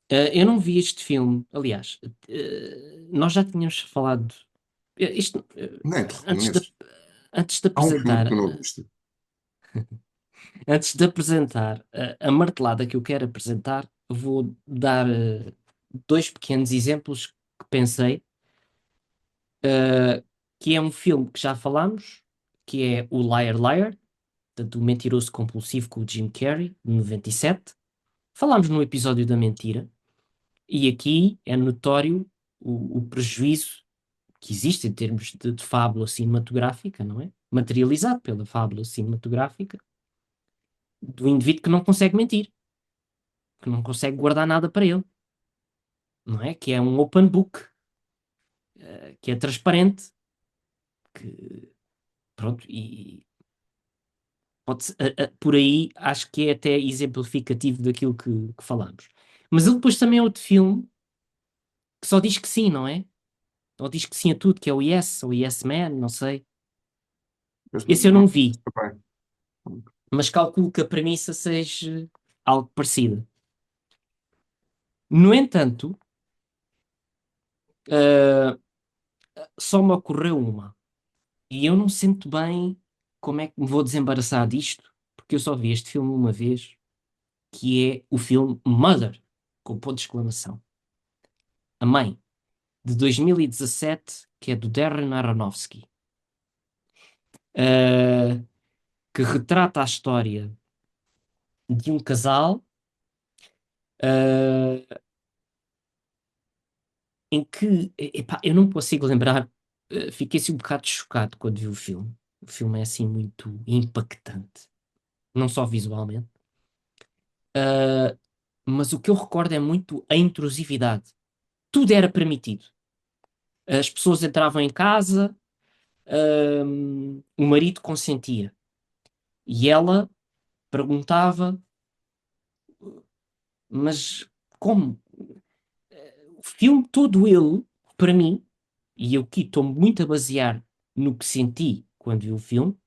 Eu não vi este filme, aliás, nós já tínhamos falado. Isto,
Nem te
antes de,
reconheço.
antes de
Há um filme que
apresentar,
tu não viste.
a martelada que eu quero apresentar, vou dar dois pequenos exemplos que pensei, que é um filme que já falámos, que é o Liar Liar, portanto, o Mentiroso Compulsivo com o Jim Carrey, de 97. Falámos no episódio da mentira, e aqui é notório o prejuízo que existe em termos de fábula cinematográfica, não é? Materializado pela fábula cinematográfica, do indivíduo que não consegue mentir, que não consegue guardar nada para ele, não é? Que é um open book, que é transparente, que, pronto, e por aí acho que é até exemplificativo daquilo que falamos. Mas ele depois também é outro filme que só diz que sim, não é? Ou diz que sim a tudo, que é o Yes, ou Yes Man, não sei.
Mas
Esse eu não
não
vi,
está bem.
mas calculo que a premissa seja. algo parecido. No entanto, ah, só me ocorreu uma. E eu não sinto bem como é que me vou desembaraçar disto, porque eu só vi este filme uma vez, que é o filme Mother, com ponto de exclamação. A Mãe, de 2017, que é do Darren Aronofsky, ah, que retrata a história de um casal, ah, em que, epá, eu não consigo lembrar, fiquei assim um bocado chocado quando vi o filme. O filme é assim muito impactante, não só visualmente, ah, mas o que eu recordo é muito a intrusividade. Tudo era permitido. As pessoas entravam em casa, o marido consentia. E ela perguntava, mas como? O filme todo ele, para mim, e eu aqui estou muito a basear no que senti quando vi o filme,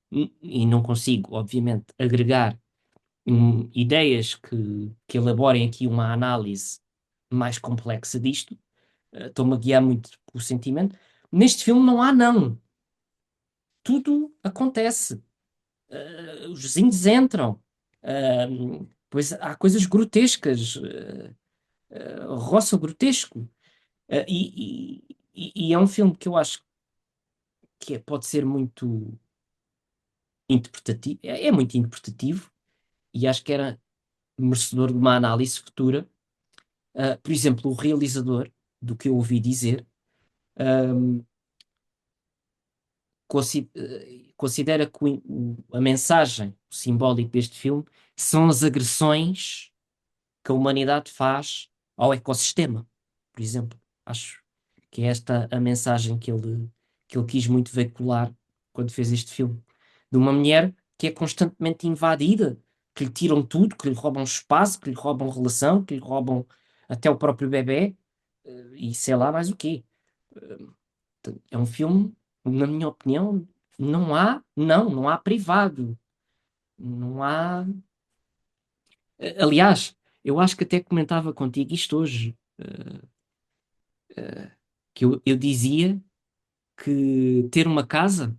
e não consigo, obviamente, agregar ideias que elaborem aqui uma análise mais complexa disto. Estou-me a guiar muito pelo sentimento. Neste filme não há não. Tudo acontece. Os vizinhos entram. Pois há coisas grotescas. Roça o grotesco. E é um filme que eu acho que pode ser muito interpretativo. É muito interpretativo. E acho que era merecedor de uma análise futura. Por exemplo, o realizador, do que eu ouvi dizer, um, considera que a mensagem, o simbólico deste filme, são as agressões que a humanidade faz ao ecossistema, por exemplo. Acho que é esta a mensagem que ele quis muito veicular quando fez este filme. De uma mulher que é constantemente invadida, que lhe tiram tudo, que lhe roubam espaço, que lhe roubam relação, que lhe roubam até o próprio bebé, e sei lá mais o quê. É um filme, na minha opinião, não há privado. Não há. Aliás, eu acho que até comentava contigo isto hoje, que eu dizia que ter uma casa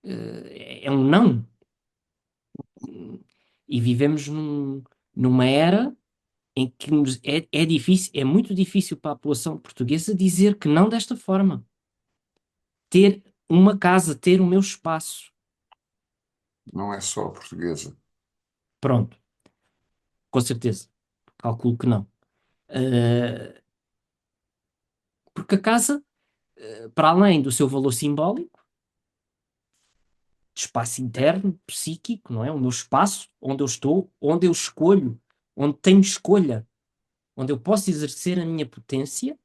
é um não. E vivemos numa era em que é difícil, é muito difícil para a população portuguesa dizer que não desta forma. Ter uma casa, ter o meu espaço.
Não é só a portuguesa.
Pronto, com certeza. Calculo que não. Uh, porque a casa, para além do seu valor simbólico, de espaço interno, psíquico, não é? O meu espaço, onde eu estou, onde eu escolho, onde tenho escolha, onde eu posso exercer a minha potência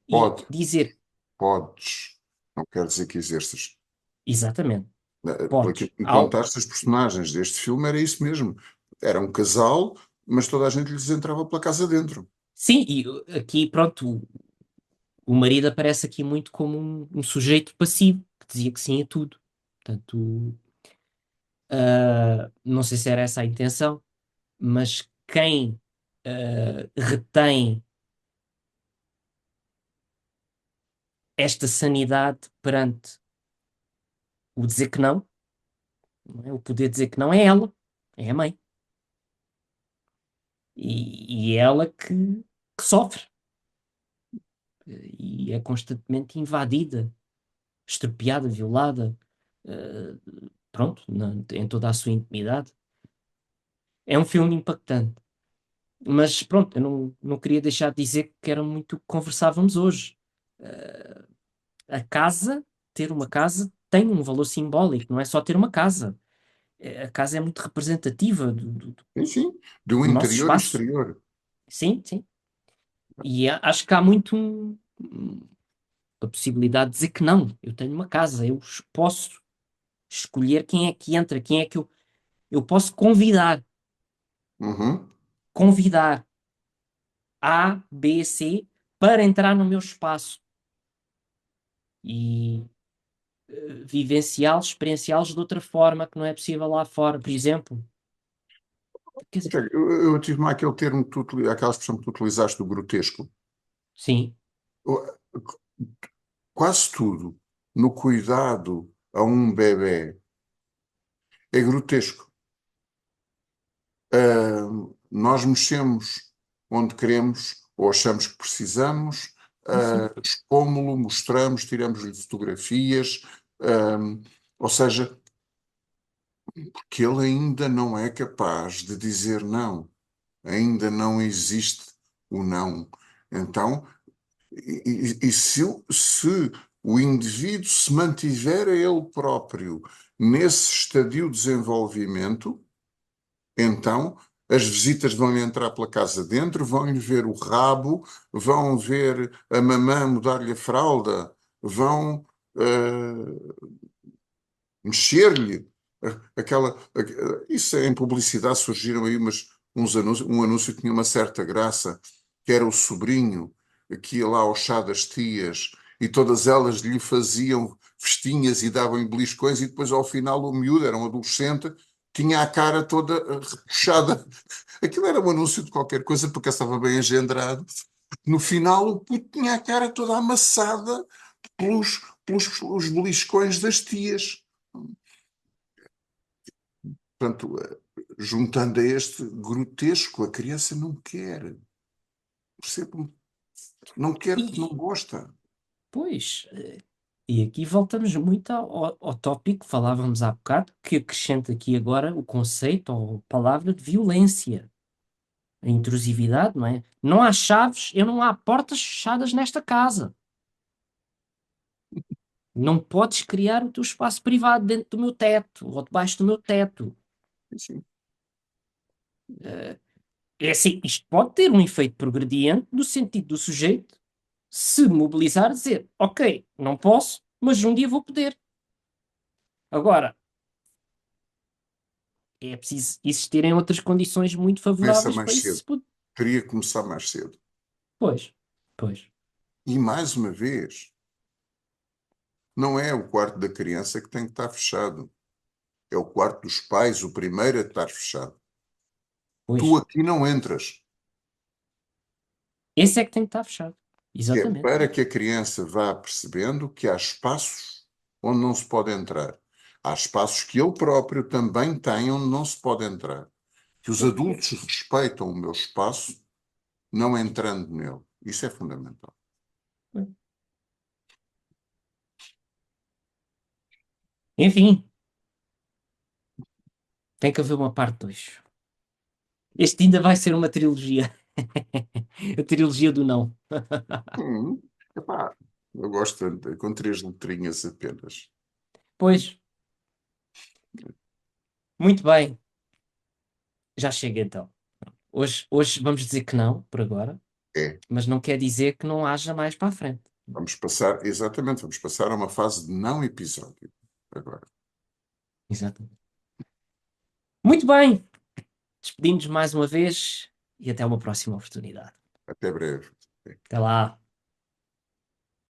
e
Pode,
dizer,
podes. Não quer dizer que exerças.
exatamente,
Por aquilo
podes.
que me contaste, as personagens deste filme era isso mesmo. Era um casal, mas toda a gente lhes entrava pela casa dentro.
Sim, e aqui, pronto, o marido aparece aqui muito como um sujeito passivo, que dizia que sim a tudo. Portanto, não sei se era essa a intenção, mas quem retém esta sanidade perante o dizer que não é? O poder dizer que não é ela, é a mãe. E é ela que sofre e é constantemente invadida, estropiada, violada, eh, pronto, em toda a sua intimidade. É um filme impactante. Mas pronto, eu não queria deixar de dizer que era muito o que conversávamos hoje. A casa, ter uma casa, tem um valor simbólico, não é só ter uma casa. A casa é muito representativa
Sim, sim. De um
do nosso
interior e
espaço.
exterior.
Sim, sim. E acho que há muito a possibilidade de dizer que não. Eu tenho uma casa, eu posso escolher quem é que entra, quem é que eu posso
Uhum.
convidar A, B, C para entrar no meu espaço e vivenciá-los, experienciá-los de outra forma que não é possível lá fora. Por exemplo, Quer dizer,
Tiago, eu tive-me aquele termo que aquela expressão que tu utilizaste do grotesco.
sim,
Eu- Quase tudo no cuidado a um bebé é grotesco. Nós mexemos onde queremos ou achamos que precisamos,
sim.
expomos-lo, mostramos, tiramos-lhe fotografias, ah, ou seja, que ele ainda não é capaz de dizer não, ainda não existe o não. Então, e se o indivíduo se mantiver a ele próprio nesse estadio de desenvolvimento, então as visitas vão-lhe entrar pela casa dentro, vão-lhe ver o rabo, vão ver a mamã mudar-lhe a fralda, vão mexer-lhe isso é em publicidade surgiram aí uns anúncios, um anúncio que tinha uma certa graça, que era o sobrinho que ia lá ao chá das tias e todas elas lhe faziam festinhas e davam-lhe beliscões e depois ao final o miúdo, era um adolescente, tinha a cara toda repuxada. Aquilo era um anúncio de qualquer coisa porque estava bem engendrado. No final o puto tinha a cara toda amassada pelos beliscões das tias. Portanto, juntando a este grotesco, a criança não quer. Percebe? Não quer porque não
E,
gosta.
pois, e aqui voltamos muito ao tópico que falávamos há bocado, que acrescenta aqui agora o conceito ou palavra de violência, a intrusividade, não é? Não há chaves, eu não há portas fechadas nesta casa. Não podes criar o teu espaço privado dentro do meu teto ou debaixo do meu teto.
Sim,
É assim, isto pode ter um efeito progrediente no sentido do sujeito se mobilizar, dizer, ok, não posso, mas um dia vou poder. Agora, é preciso existirem outras condições muito
começa
favoráveis para
mais
isso
cedo.
se poder.
Teria que começar mais cedo.
Pois, pois,
E mais uma vez, não é o quarto da criança que tem que estar fechado. É o quarto dos pais, o primeiro a estar fechado. Tu
pois.
aqui não entras.
Esse é que tem que estar fechado.
Que é
Exatamente.
para que a criança vá percebendo que há espaços onde não se pode entrar. Há espaços que ele próprio também tem onde não se pode entrar. Que os adultos respeitam o meu espaço, não entrando nele. Isso é fundamental.
Enfim, tem que haver uma parte 2. Este ainda vai ser uma trilogia. A trilogia do não.
Hum, epá, eu gosto com três letrinhas apenas.
Pois, muito bem. Já chega então. Hoje vamos dizer que não, por agora,
É,
mas não quer dizer que não haja mais para a frente.
vamos passar, exatamente, vamos passar a uma fase de não episódio. Agora,
Exatamente. Muito bem. Despedimos mais uma vez e até uma próxima oportunidade.
até breve.
Até lá.